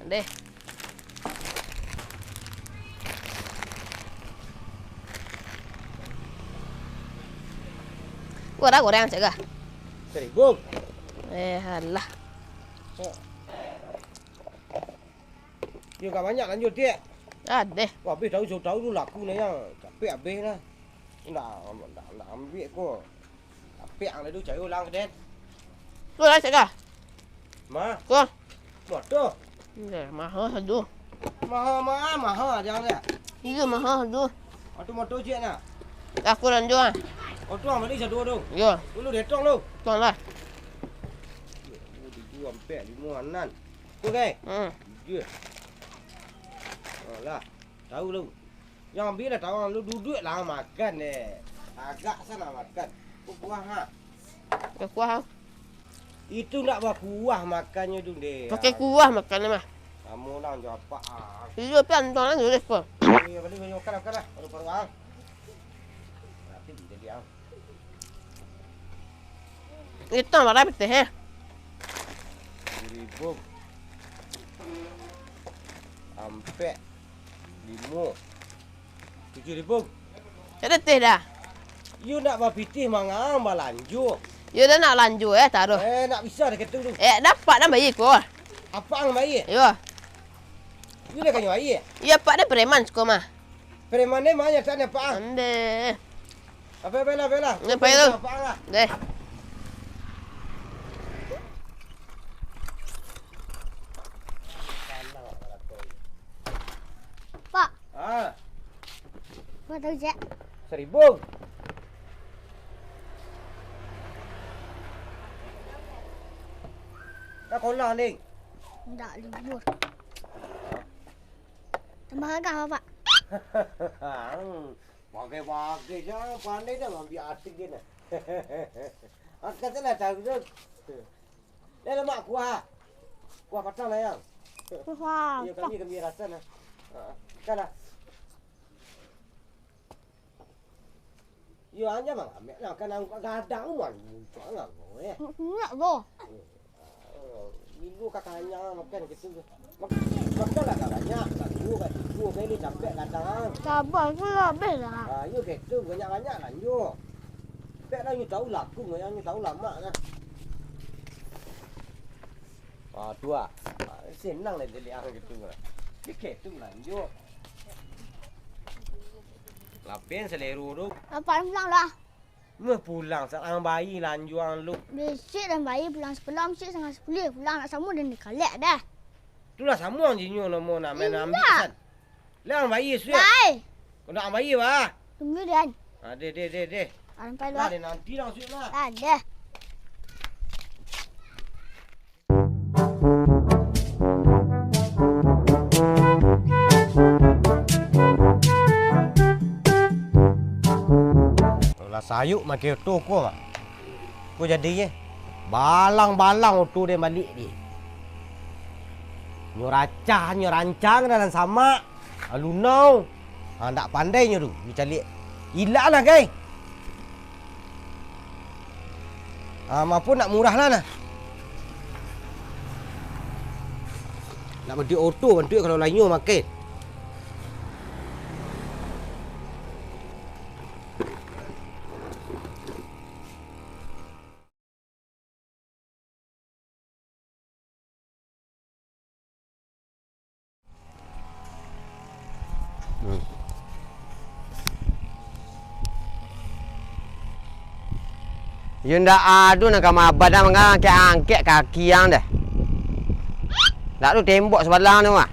deh. Gua dah goreng cak. Seribu. Alah. Dia enggak banyak lanjut dia. Deh. Wah, habis tahu tu laku ni yang capek habis lah. Nak ambil ko. Capek lah tu cari ulang kedai. Gua dah cak. Ma, Gua. motor. Mahal satu. Mahal jangan dia. Iya mahal satu. Atau motor je nak. Aku lanjut ah. Oh tu ambil ni satu tu. Yo, Dulu detong tu. tuan lah. Dijual sampai 5-an. Tu kan? Ya. Alah, tahu lu. Yang ambil dah tahu lu duduk lah makan ni. Agak sana makan. Kuah ha. Kuah. Itu nak buat kuah makannya tu deh. Pakai kuah makan mah. Kamu lang jawab apa? Iya pian tuan lah dulu kau. Iya, balik makan lah. Baru ang. Nanti jadi ang. Itu marah betul he. 1,000. Sampai 5. 7,000. Ada teh dah. You nak buat pitih mangang balanju. Ya dah nak lanjut taruh. Nak bisa dah ketung tu. Dapat dah bayi ko. Apa ang bayi? Yo. You dah kanyo bayi. Ya pak dah preman ko mah. Preman ni mana tak apa ang? Ande. Apa bela? Ni pai tu. Apa ang lah? Deh. Pak, Ah, mau tahu je? 1,000. Dah kolah ni. Tak libur. Tambah agak apa, Pak? Bagai-bagai je. Pandai dah ambil artik dia ni. Katalah tahu tu. Dia lemak kuah. Kuah patang lah yang. Wah, Ya kami rasa lah. Kan lah. Ya hanya mang ambil lah kan ang gadang man muncul ngang eh. Enggak loh. Minggu kakaknya makan gitu. Makan lah banyak. Dua kali sampai gadang. Sabar pula bela. You gitu banyak-banyak lah you. Pek lah you tahu laku yang you tahu lama lah. Dua. Senang lah jadi orang gitu lah. Gitu lah you. Lapin seleru tu. Apa pulang lah? Pulang seorang bayi lanjuan lu. Besok dan bayi pulang sebelum besok setengah 10 pulang nak sama dan dikalek dah. Itulah sama je nyu nama nak main ambil san. Lang bayi suya. Baik. Kau nak bayi ba? Tunggu dan. De. Sampai Lah lah. dia nanti lang suya lah. Ada. Lah sayuk makan tu ko mak. Ko jadi ye. Balang tu dia balik dia. Nyo rancang dan sama. Alunau. Tak pandai nyo tu. Ni cari. Ilak lah kai. Maupun nak murah lah nah. Nak beli auto bantu kalau lainnya makan. You ndak adu nak kama badan mangga angkat kaki yang dah. Dak tu tembok sebelah tu mah.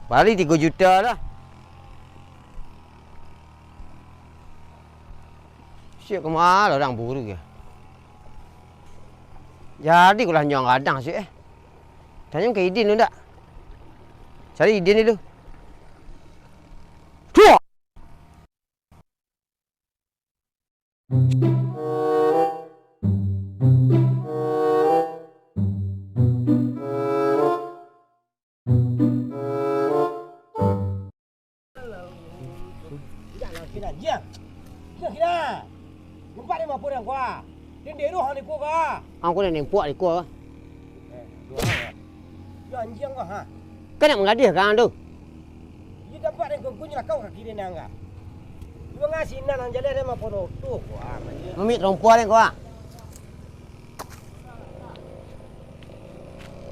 Balik 3 juta lah. Siap ke mana orang buru ke? Jadi kulah nyong kadang sih Tanya ke Idin tu tak? Cari Idin dulu. Tua. Kira. Kira. Nampak Aku nak nempok di kuah. Dua orang. Ya anjing kau ha. Kan nak mengadir kan tu. Dia dapat dengan kau nyala kau kaki dia nangga. Dia ngasih nan jalan dia mah pono tu kau ah. Mami rompuan ni kau ah.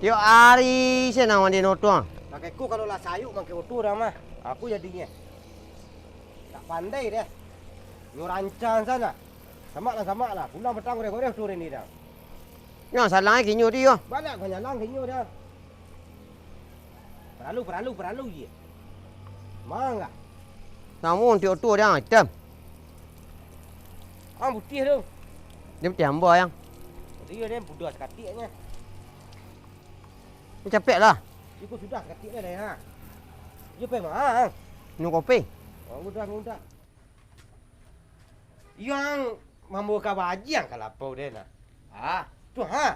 Tiap hari saya nak mandi notuang. Pakai ku kalau lah sayuk pakai otu dah mah. Aku jadinya. Tak pandai dia. Yo rancang sana. Sama lah. Pulang petang goreng-goreng tu ni dah. Yang salah lagi nyu dia. Banyak kau nyalang kenyo dah. Peralu je. Mangga. Namun tiap tu dia hitam. Putih tu. Dia macam hamba yang. Dia budak sekatiknya. Dia capek lah. Ikut sudah sekatik dah ha. Dia pergi mana? Minum kopi. Mudah. Yang membuka bajang kalau apa dia nak. Ah, tu ha.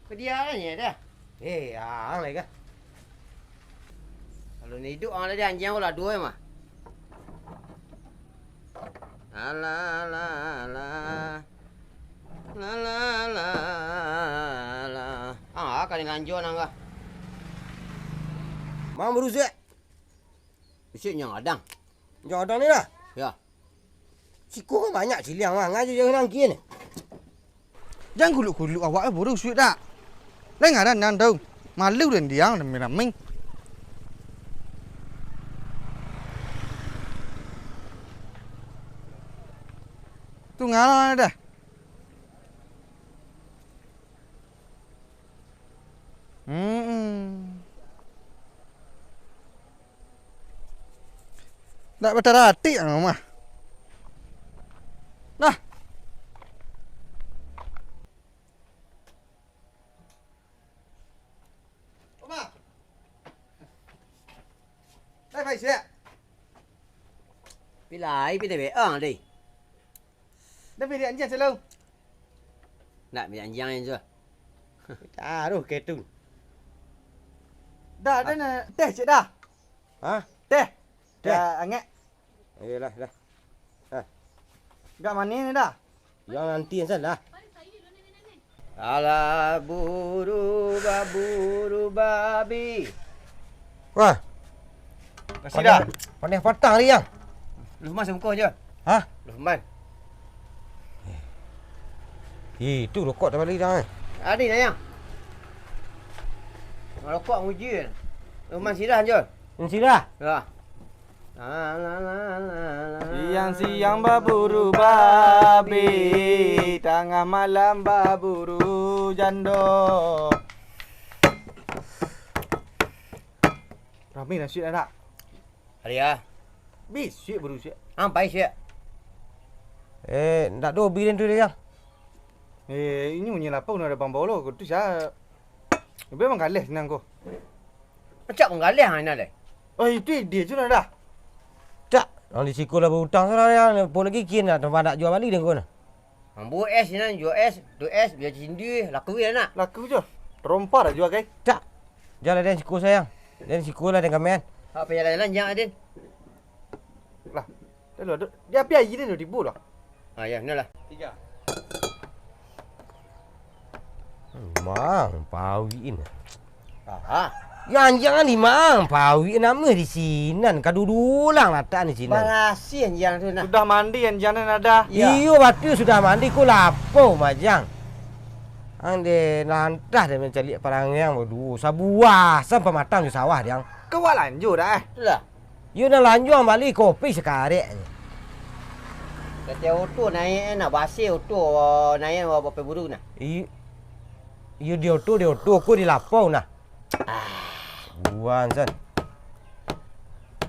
Kedia ni dah. Ang lagi. Kalau ni hidup orang dia anjing pula dua mah. La. Kali lanjut nangga. Mang berusak. Bisik yang adang. Jodoh ni lah. Ya. Siku kan banyak ciliang mah. Ngaji jangan nangkin. Jangan kuluk-kuluk awak baru suit dah. Lain ada nan đâu. Malu dan dia dan meraming. Tu ngala dah. Tak betul hati mah. Nah. Oma. Đây phải xe. Bị lại bị về ở đi. Đây về điện chưa lâu. Lại bị anh giang chưa? Aduh, ketung. Dah, đây là teh chị dah. Ha? Teh. Teh. Dah ngek. Lah. Gak mani ni dah. Yang nanti salah. Ala buru babi. Wah. Kasih dah. Pandai patang ni yang. Luhman semua je. Ha? Luhman. Itu rokok tak balik dah. Ada ni yang. Rokok muji. Luhman sirah je. Ini sirah. Ya. Siang-siang baburu babi, tengah malam baburu jando. Ramai nak syuk dah tak? Hari ya. Bis syuk baru syuk. Baik syek. Tak ada birin tu dia yang. Ini punya lapau nak ada bang bolo. Kau tu saya. Memang kalah senang kau. Macam mengalih hang ni dah. Oh itu dia tu dah. Tak. Orang di siku lah berhutang sana yang. Pun lagi kian lah. Tempat nak jual balik dia kau nak. Buat es ni jual es, tu es biar cindu laku dia nak. Laku je. Terompak dah jual kai. Tak. Jalan dia siku sayang. Dia siku lah dengan men. Apa jalan yang Adin? Lah. Dia apa air ni tibu lah. Ya, inilah. 3. Mang, pawin. Yang jangan ni mang, pawin nama di sini. Kadudulang lah tak di sini. Barasin yang tu nak. Sudah mandi yang jangan ada. Iyo batu sudah mandi ku lapo majang. Ande lantah dia mencari parang yang bodoh. Sabuah sampai matang di sawah dia. Kau lanjut dah. Lah. Yo nak lanjut balik kopi sekarang. Kata auto naik nak basi auto naik berapa buru nak. Iyo dia auto ku di lapau nah. Buan san.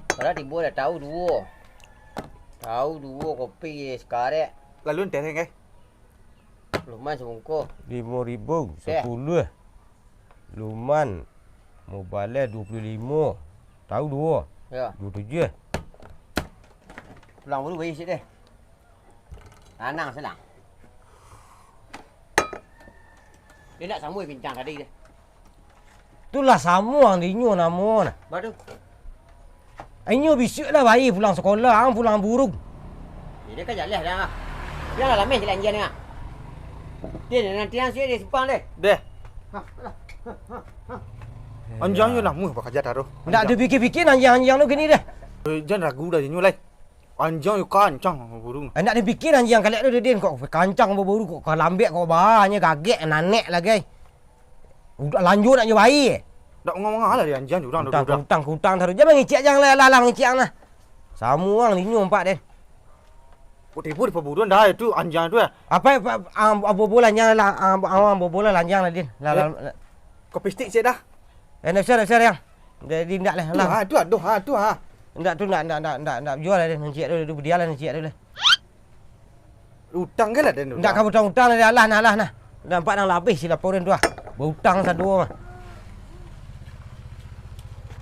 Kalau tiba dah tahu dua. Tahu dua kopi sekarang. Lalu ente kai. Lumayan sebungkus. 5,000, 10. Luman. Mobile 25. Tahu dua. Ya. 27. Pulang dulu bagi sikit deh. Anang senang. Dia nak sambung bincang tadi deh. Itulah sama yang dinyo nama nah. Baru. Inyo bisik lah bayi pulang sekolah, ang pulang burung. Dia kan jalan dah. Dia lah lameh jalan dia ni ah. Dia nanti yang saya dia simpan deh. Deh. Anjang yo lah mu apa kerja taruh. Ndak ada fikir-fikir anjang-anjang lu gini dah. Jangan ragu dah nyulai. Anjang yo kancang burung. Ndak ada fikir anjang kali ada dia kok kancang berburu kok lambek kok bahanya kaget nanek lagi. Udah lanjut nak nyobai. Ndak ngomong lah dia anjang jurang dah. Kutang taruh. Jangan ngicik jangan lalang ngicik lah. Semua orang linyu empat den. Tipu di perburuan dah itu anjang tu. Apa bobolan yang bobolan lanjang lah din. Kau pistik saya dah. Nak share yang. Jadi ndak lah. Tu ha. Ndak jual lah din ngicik tu dia lah ngicik tu lah. Utang ke lah dia. Ndak kau hutang lah nah. Nampak nang lapis si laporan tu ah. Berhutang satu mah.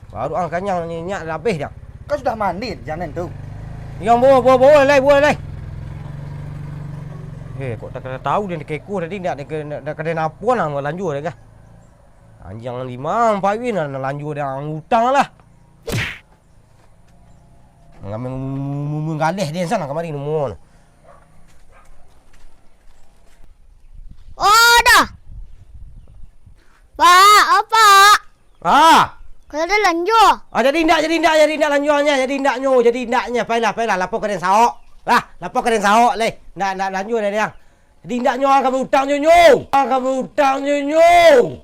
Baru ang kanyang nyak lapis dah. Kau sudah mandi jangan tu. Yang bawa lai. Kok tak tahu dia keko tadi nak kena napuan lah lanjut dah kah. Anjang 5 4 win nak lanjut dia hutang lah. Ngambil menggalih dia sana kemarin nomor. Oh dah. Pak, apa? Kalau ada lanjut. Jadi ndak lanjutnya, jadi ndaknya. Pailah lapor ke den saok. Lah, lapor ke den saok leh. Ndak lanjut dia. Jadi ndaknya kamu hutang nyo. Kamu hutang nyo.